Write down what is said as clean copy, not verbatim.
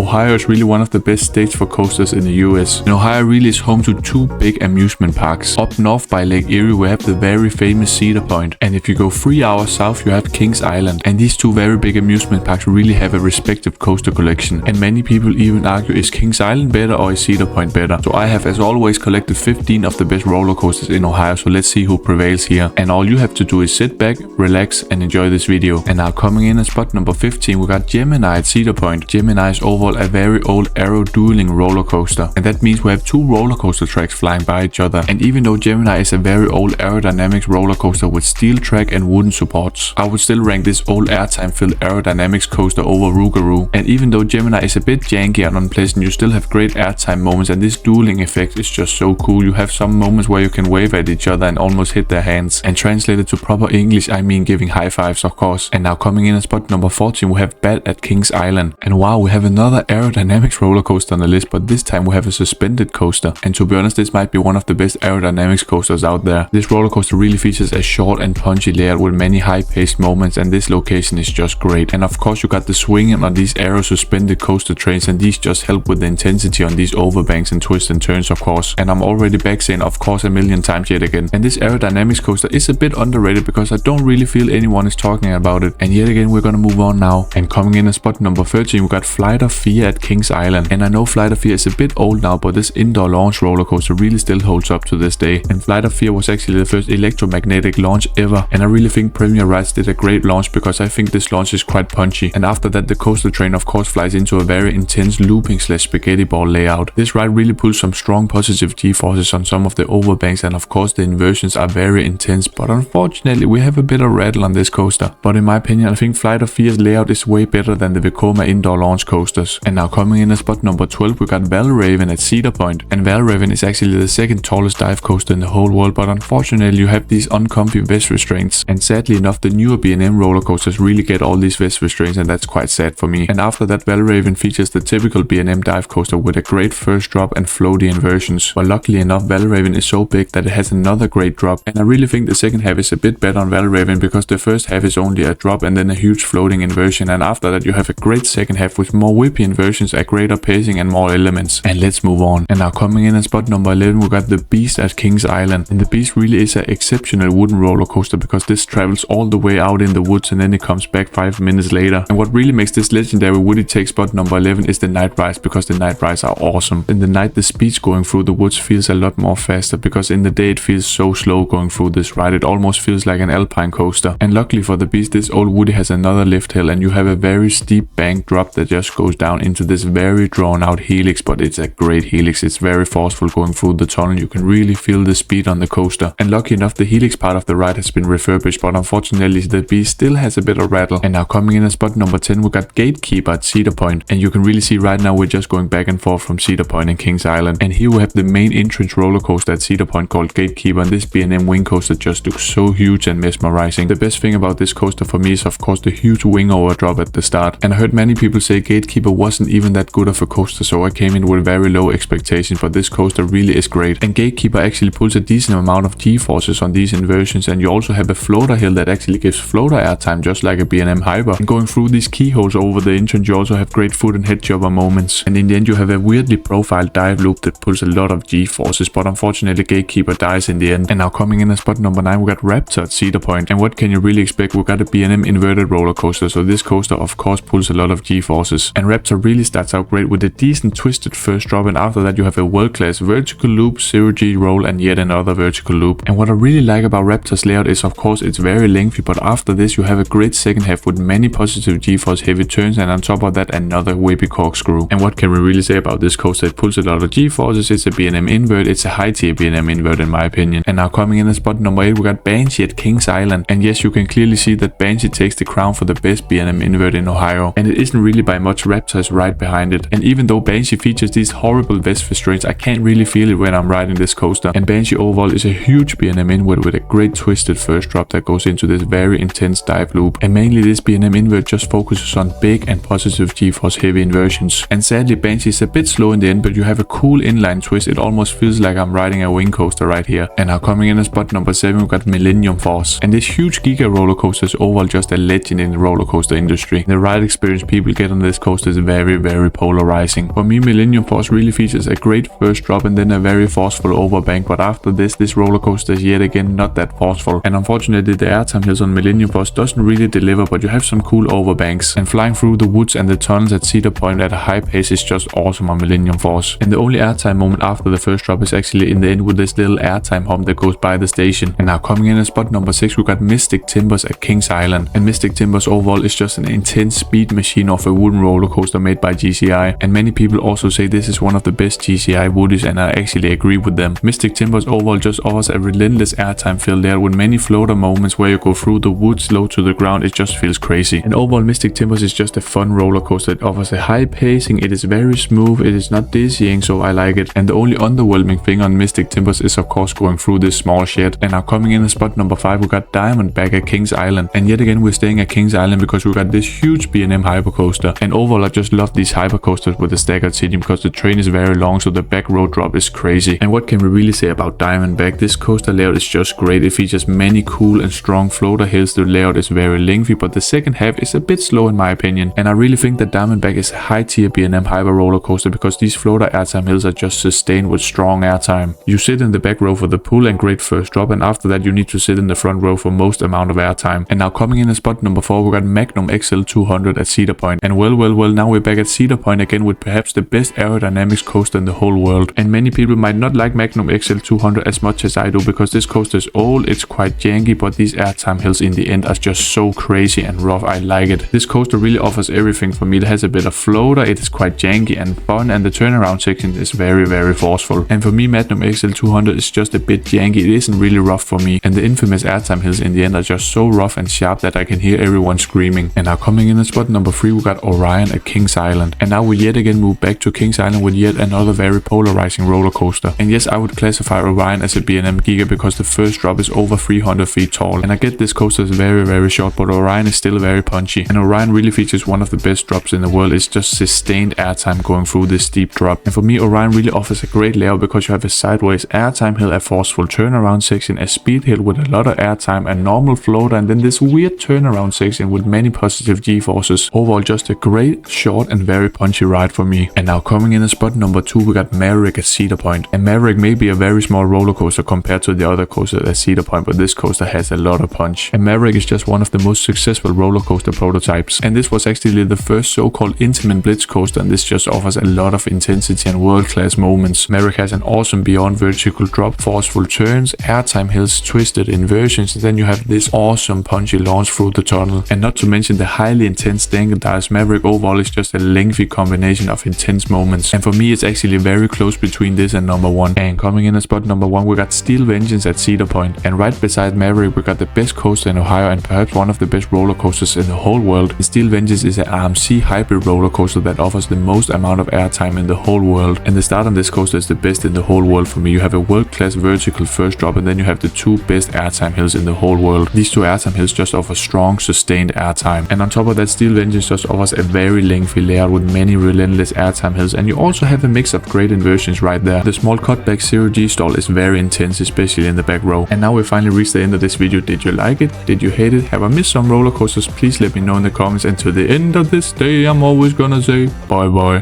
Ohio is really one of the best states for coasters in the US. And Ohio really is home to two big amusement parks. Up north by Lake Erie we have the very famous Cedar Point, and if you go 3 hours south you have Kings Island. And these two very big amusement parks really have a respective coaster collection, and many people even argue, is Kings Island better or is Cedar Point better? So I have as always collected 15 of the best roller coasters in Ohio, so let's see who prevails here. And all you have to do is sit back, relax and enjoy this video. And now coming in at spot number 15 we got Gemini at Cedar Point. Gemini is overall a very old aero dueling roller coaster, and that means we have two roller coaster tracks flying by each other. And even though Gemini is a very old aerodynamics roller coaster with steel track and wooden supports, I would still rank this old airtime filled aerodynamics coaster over Rougarou. And even though Gemini is a bit janky and unpleasant, you still have great airtime moments, and this dueling effect is just so cool. You have some moments where you can wave at each other and almost hit their hands, and translated to proper English I mean giving high fives of course. And now coming in at spot number 14 we have Bat at Kings Island. And wow, we have another aerodynamics roller coaster on the list, but this time we have a suspended coaster, and to be honest this might be one of the best aerodynamics coasters out there. This roller coaster really features a short and punchy layout with many high paced moments, and this location is just great. And of course you got the swinging on these aero suspended coaster trains, and these just help with the intensity on these overbanks and twists and turns of course. And I'm already back saying of course a million times yet again. And this aerodynamics coaster is a bit underrated because I don't really feel anyone is talking about it. And yet again we're gonna move on now. And coming in at spot number 13 we got Flight of Fear at Kings Island. And I know Flight of Fear is a bit old now, but this indoor launch roller coaster really still holds up to this day. And Flight of Fear was actually the first electromagnetic launch ever, and I really think Premier Rides did a great launch because I think this launch is quite punchy. And after that the coaster train of course flies into a very intense looping / spaghetti ball layout. This ride really pulls some strong positive G-forces on some of the overbanks, and of course the inversions are very intense, but unfortunately we have a bit of rattle on this coaster. But in my opinion I think Flight of Fear's layout is way better than the Vekoma indoor launch coasters. And now coming in at spot number 12 we got Valravn at Cedar Point. And Valravn is actually the second tallest dive coaster in the whole world, but unfortunately you have these uncomfy vest restraints, and sadly enough the newer B&M roller coasters really get all these vest restraints, and that's quite sad for me. And after that Valravn features the typical B&M dive coaster with a great first drop and floaty inversions, but luckily enough Valravn is so big that it has another great drop, and I really think the second half is a bit better on Valravn because the first half is only a drop and then a huge floating inversion, and after that you have a great second half with more whippy inversions, a greater pacing and more elements. And let's move on. And now coming in at spot number 11 we got the Beast at Kings Island. And the Beast really is an exceptional wooden roller coaster because this travels all the way out in the woods and then it comes back 5 minutes later. And what really makes this legendary woody take spot number 11 is the night rides, because the night rides are awesome. In the night the speed going through the woods feels a lot more faster, because in the day it feels so slow going through this ride. It almost feels like an alpine coaster. And luckily for the Beast this old woody has another lift hill, and you have a very steep bank drop that just goes down into this very drawn out helix, but it's a great helix. It's very forceful going through the tunnel. You can really feel the speed on the coaster. And lucky enough the helix part of the ride has been refurbished, but unfortunately the Beast still has a bit of rattle. And now coming in at spot number 10 we got Gatekeeper at Cedar Point. And you can really see right now we're just going back and forth from Cedar Point and Kings Island. And here we have the main entrance roller coaster at Cedar Point called Gatekeeper, and this B&M wing coaster just looks so huge and mesmerizing. The best thing about this coaster for me is of course the huge wing over drop at the start. And I heard many people say Gatekeeper wasn't even that good of a coaster, so I came in with very low expectations, but this coaster really is great. And Gatekeeper actually pulls a decent amount of G-forces on these inversions, and you also have a floater hill that actually gives floater airtime just like a B&M Hyper. And going through these keyholes over the entrance you also have great foot and head jumper moments. And in the end you have a weirdly profiled dive loop that pulls a lot of G-forces, but unfortunately Gatekeeper dies in the end. And now coming in at spot number 9 we got Raptor at Cedar Point. And what can you really expect? We got a B&M inverted roller coaster, so this coaster of course pulls a lot of G-forces. And Raptor really starts out great with a decent twisted first drop, and after that you have a world-class vertical loop, 0G roll and yet another vertical loop. And what I really like about Raptor's layout is of course it's very lengthy, but after this you have a great second half with many positive G-force heavy turns, and on top of that another whippy corkscrew. And what can we really say about this coaster? It pulls a lot of G-forces, it's a B&M invert, it's a high tier B&M invert in my opinion. And now coming in at spot number 8 we got Banshee at Kings Island. And yes, you can clearly see that Banshee takes the crown for the best B&M invert in Ohio, and it isn't really by much. Raptor is right behind it. And even though Banshee features these horrible vest restraints, I can't really feel it when I'm riding this coaster. And Banshee overall is a huge B&M invert with a great twisted first drop that goes into this very intense dive loop. And mainly this B&M invert just focuses on big and positive G-force heavy inversions. And sadly Banshee is a bit slow in the end, but you have a cool inline twist. It almost feels like I'm riding a wing coaster right here. And now coming in at spot number 7 we got Millennium Force. And this huge giga roller coaster is overall just a legend in the roller coaster industry. The ride experience people get on this coaster is very polarizing. For me, Millennium Force really features a great first drop and then a very forceful overbank, but after this roller coaster is yet again not that forceful. And unfortunately, the airtime hills on Millennium Force doesn't really deliver, but you have some cool overbanks. And flying through the woods and the tunnels at Cedar Point at a high pace is just awesome on Millennium Force. And the only airtime moment after the first drop is actually in the end with this little airtime hump that goes by the station. And now coming in at spot number 6, we got Mystic Timbers at Kings Island. And Mystic Timbers overall is just an intense speed machine of a wooden roller coaster made by GCI. And many people also say this is one of the best GCI woodies, and I actually agree with them. Mystic Timbers overall just offers a relentless airtime fill there with many floater moments where you go through the woods low to the ground. It just feels crazy. And overall, Mystic Timbers is just a fun roller coaster. It offers a high pacing, it is very smooth, it is not dizzying, so I like it. And the only underwhelming thing on Mystic Timbers is of course going through this small shed. And now coming in at spot number 5, we got Diamondback at Kings Island. And yet again we're staying at Kings Island because we got this huge B&M hypercoaster. And overall I just love these hypercoasters with the staggered seating because the train is very long, so the back row drop is crazy. And what can we really say about Diamondback? This coaster layout is just great. It features many cool and strong floater hills. The layout is very lengthy, but the second half is a bit slow in my opinion. And I really think that Diamondback is a high tier B&M hyper roller coaster because these floater airtime hills are just sustained with strong airtime. You sit in the back row for the pull and great first drop, and after that you need to sit in the front row for most amount of airtime. And now coming in at spot number 4, we got Magnum XL200 at Cedar Point. And well, now we're back at Cedar Point again with perhaps the best aerodynamics coaster in the whole world. And many people might not like Magnum XL200 as much as I do because this coaster is old, it's quite janky, but these airtime hills in the end are just so crazy and rough. I like it. This coaster really offers everything for me. It has a bit of floater, it is quite janky and fun, and the turnaround section is very forceful. And for me, Magnum XL200 is just a bit janky. It isn't really rough for me, and the infamous airtime hills in the end are just so rough and sharp that I can hear everyone screaming. And now coming in at spot number 3, we got Orion at Kings Island. And now we yet again move back to Kings Island with yet another very polarizing roller coaster. And yes, I would classify Orion as a B&M giga because the first drop is over 300 feet tall. And I get this coaster is very short, but Orion is still very punchy. And Orion really features one of the best drops in the world. It's just sustained airtime going through this steep drop. And for me, Orion really offers a great layout because you have a sideways airtime hill, a forceful turnaround section, a speed hill with a lot of airtime, a normal floater, and then this weird turnaround section with many positive G-forces. Overall, just a great, short, and very punchy ride for me. And now coming in at spot number 2, we got Maverick at Cedar Point. And Maverick may be a very small roller coaster compared to the other coasters at Cedar Point, but this coaster has a lot of punch. And Maverick is just one of the most successful roller coaster prototypes. And this was actually the first so-called intimate blitz coaster, and this just offers a lot of intensity and world-class moments. Maverick has an awesome beyond vertical drop, forceful turns, airtime hills, twisted inversions, and then you have this awesome punchy launch through the tunnel. And not to mention the highly intense dangle dives. Maverick overall is just a lengthy combination of intense moments. And for me, it's actually very close between this and number 1. And coming in at spot number 1, we got Steel Vengeance at Cedar Point. And right beside Maverick, we got the best coaster in Ohio and perhaps one of the best roller coasters in the whole world. And Steel Vengeance is an RMC hybrid roller coaster that offers the most amount of airtime in the whole world. And the start on this coaster is the best in the whole world for me. You have a world-class vertical first drop, and then you have the 2 best airtime hills in the whole world. These 2 airtime hills just offer strong, sustained airtime. And on top of that, Steel Vengeance just offers a very lengthy layout with many relentless airtime hills, and you also have a mix of great inversions right there. The small cutback 0G stall is very intense, especially in the back row. And now we finally reached the end of this video. Did you like it? Did you hate it? Have I missed some roller coasters? Please let me know in the comments, and to the end of this day, I'm always gonna say bye bye.